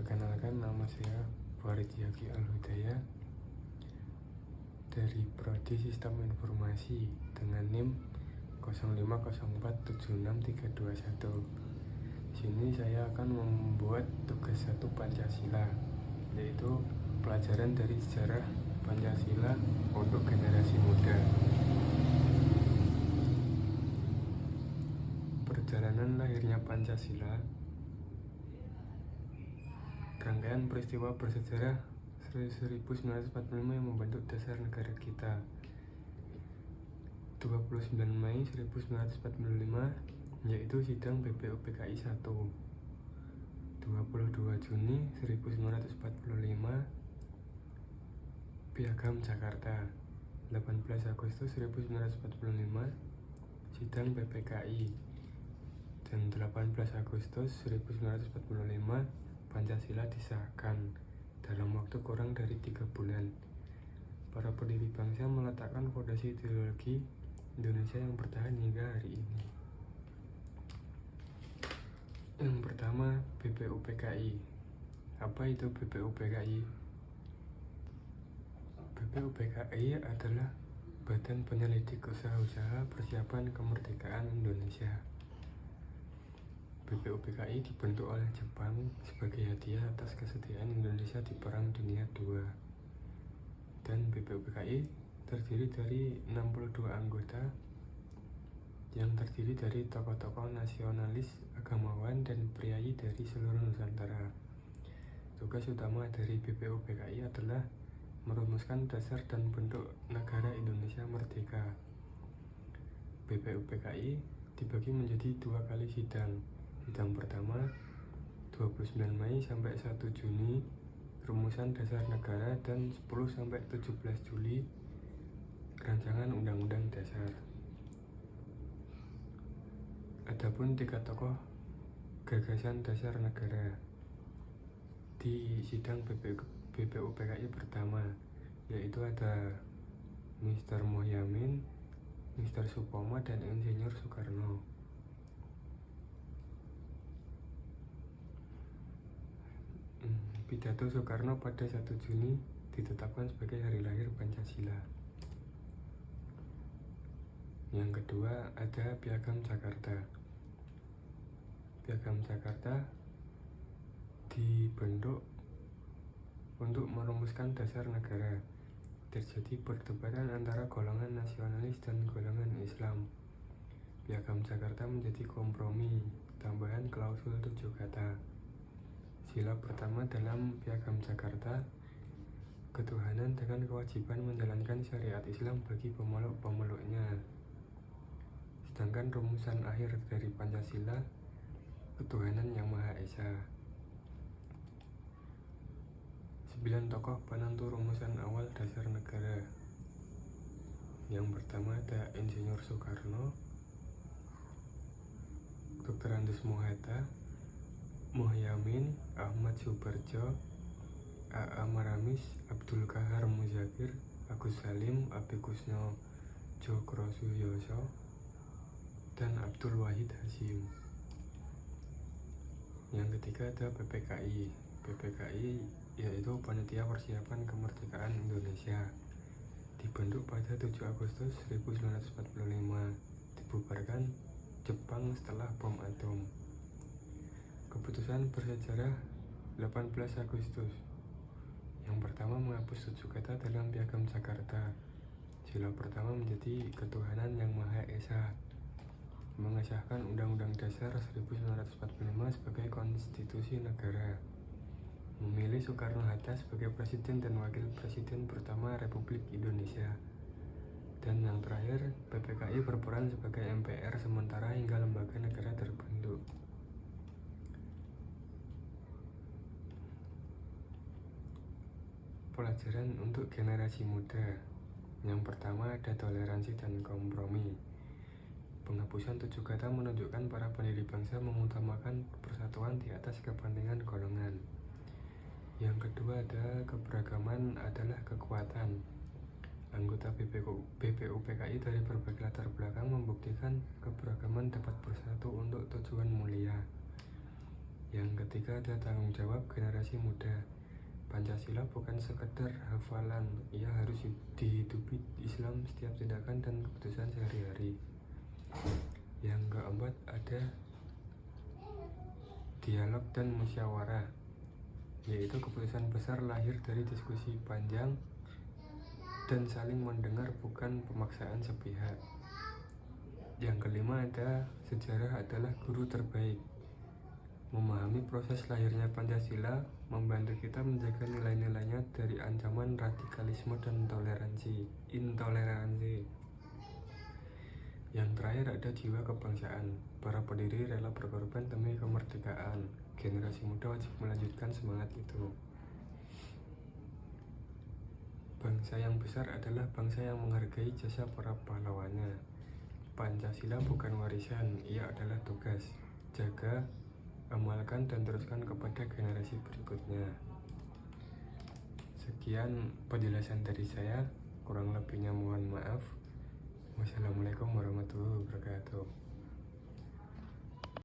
Perkenalkan, nama saya Farid Yaki Al-Hudaya dari Prodi Sistem Informasi dengan NIM 050476321. Di sini saya akan membuat tugas 1 Pancasila, yaitu pelajaran dari sejarah Pancasila untuk generasi muda. Perjalanan lahirnya Pancasila. Rangkaian peristiwa bersejarah 1945 yang membentuk dasar negara kita. 29 Mei 1945 yaitu sidang BPUPKI 1. 22 Juni 1945 Piagam Jakarta. 18 Agustus 1945 sidang PPKI. Dan 18 Agustus 1945 Pancasila disahkan dalam waktu kurang dari 3 bulan. Para pendiri bangsa meletakkan fondasi ideologi Indonesia yang bertahan hingga hari ini. Yang pertama, BPUPKI. Apa itu BPUPKI? BPUPKI adalah Badan Penyelidik Usaha-usaha Persiapan Kemerdekaan Indonesia. BPUPKI dibentuk oleh Jepang sebagai hadiah atas kesediaan Indonesia di Perang Dunia II. Dan BPUPKI terdiri dari 62 anggota yang terdiri dari tokoh-tokoh nasionalis, agamawan, dan priai dari seluruh Nusantara. Tugas utama dari BPUPKI adalah merumuskan dasar dan bentuk negara Indonesia merdeka. BPUPKI dibagi menjadi 2 kali sidang. Sidang pertama 29 Mei sampai 1 Juni rumusan dasar negara, dan 10 sampai 17 Juli rancangan undang-undang dasar. Adapun 3 tokoh gagasan dasar negara di sidang BPUPKI pertama, yaitu ada Mr. Mohyamin, Mr. Supomo, dan Insinyur Soekarno. Pidato Soekarno pada 1 Juni ditetapkan sebagai hari lahir Pancasila. Yang kedua ada Piagam Jakarta. Piagam Jakarta dibentuk untuk merumuskan dasar negara. Terjadi perdebatan antara golongan nasionalis dan golongan Islam. Piagam Jakarta menjadi kompromi, tambahan klausul 7 kata. Sila pertama dalam Piagam Jakarta, ketuhanan dengan kewajiban menjalankan syariat Islam bagi pemeluk-pemeluknya. Sedangkan rumusan akhir dari Pancasila, ketuhanan yang Maha Esa. 9 tokoh penentu rumusan awal dasar negara. Yang pertama ada Insinyur Soekarno, Dr. Andes Mohatta, Mohyamin, Ahmad Subarjo, A.A. Maramis, Abdul Kahar Muzakir, Agus Salim, Abi Kusno Jokrosuyoso, dan Abdul Wahid Hasyim. Yang ketiga ada PPKI. PPKI yaitu Panitia Persiapan Kemerdekaan Indonesia. Dibentuk pada 7 Agustus 1945, dibubarkan Jepang setelah bom atom. Keputusan bersejarah 18 Agustus. Yang pertama menghapus 7 kata dalam Piagam Jakarta. Sila pertama menjadi ketuhanan yang Maha Esa. Mengesahkan Undang-Undang Dasar 1945 sebagai konstitusi negara. Memilih Soekarno-Hatta sebagai Presiden dan Wakil Presiden pertama Republik Indonesia. Dan yang terakhir, PPKI berperan sebagai MPR sementara hingga lembaga negara terbentuk. Pelajaran untuk generasi muda. Yang pertama ada toleransi dan kompromi. Penghapusan 7 kata menunjukkan para pendiri bangsa mengutamakan persatuan di atas kepentingan golongan. Yang kedua ada keberagaman adalah kekuatan. Anggota BPUPKI dari berbagai latar belakang membuktikan keberagaman dapat bersatu untuk tujuan mulia. Yang ketiga ada tanggung jawab generasi muda. Pancasila bukan sekedar hafalan, ia harus dihidupi Islam setiap tindakan dan keputusan sehari-hari. Yang keempat ada dialog dan musyawarah, yaitu keputusan besar lahir dari diskusi panjang dan saling mendengar, bukan pemaksaan sepihak. Yang kelima ada sejarah adalah guru terbaik. Memahami proses lahirnya Pancasila membantu kita menjaga nilai-nilainya dari ancaman radikalisme dan intoleransi. Yang terakhir ada jiwa kebangsaan. Para pendiri rela berkorban demi kemerdekaan. Generasi muda wajib melanjutkan semangat itu. Bangsa yang besar adalah bangsa yang menghargai jasa para pahlawannya. Pancasila bukan warisan, ia adalah tugas. Jaga, amalkan, dan teruskan kepada generasi berikutnya. Sekian penjelasan dari saya, kurang lebihnya mohon maaf. Wassalamualaikum warahmatullahi wabarakatuh.